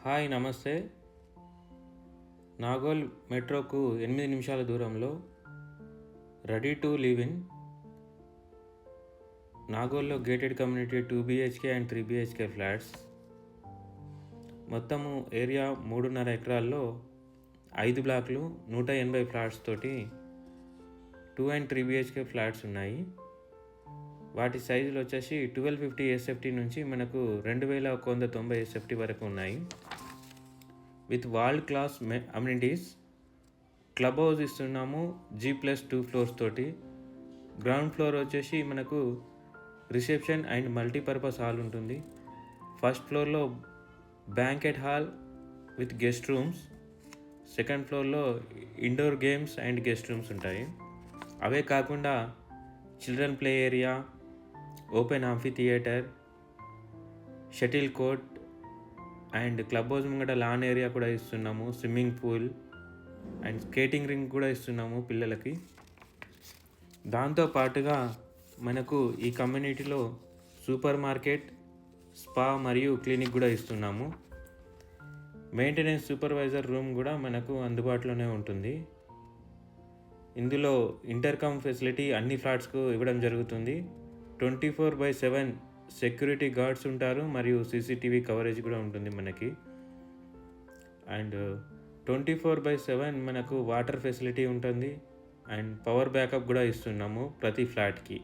Hi నమస్తే. నాగోల్ మెట్రోకు 8 నిమిషాల దూరంలో రెడీ టు లివ్ ఇన్ నాగోల్లో gated community 2 BHK and 3 BHK flats. మొత్తము ఏరియా 3.5 ఎకరాల్లో 5 బ్లాక్లు 180 ఫ్లాట్స్ తోటి 2 అండ్ 3 BHK ఫ్లాట్స్ ఉన్నాయి. వాటి సైజులు వచ్చేసి 1250 SFT నుంచి మనకు 2190 SFT వరకు ఉన్నాయి. With world class amenities. Club house ఇస్తున్నాము G+2 ఫ్లోర్స్ తోటి. గ్రౌండ్ ఫ్లోర్ వచ్చేసి మనకు రిసెప్షన్ అండ్ మల్టీపర్పస్ హాల్ ఉంటుంది. ఫస్ట్ ఫ్లోర్లో banquet hall with guest rooms. Second ఫ్లోర్లో indoor games and guest rooms ఉంటాయి. అవే కాకుండా children play area, open amphitheatre, shuttle court and club house ముంగట లాన్ ఏరియా కూడా ఇస్తున్నాము. Swimming pool and skating ring కూడా ఇస్తున్నాము పిల్లలకి. దాంతో పాటుగా మనకు ఈ కమ్యూనిటీలో సూపర్ మార్కెట్, స్పా మరియు క్లినిక్ కూడా ఇస్తున్నాము. మెయింటెనెన్స్ సూపర్వైజర్ రూమ్ కూడా మనకు అందుబాటులోనే ఉంటుంది. ఇందులో ఇంటర్కమ్ ఫెసిలిటీ అన్ని ఫ్లాట్స్కు ఇవ్వడం జరుగుతుంది. 24/7 సెక్యూరిటీ గార్డ్స్ ఉంటారు మరియు CCTV కవరేజ్ కూడా ఉంటుంది మనకి. అండ్ 24/7 మనకు వాటర్ ఫెసిలిటీ ఉంటుంది అండ్ పవర్ బ్యాకప్ కూడా ఇస్తున్నాము ప్రతి ఫ్లాట్కి.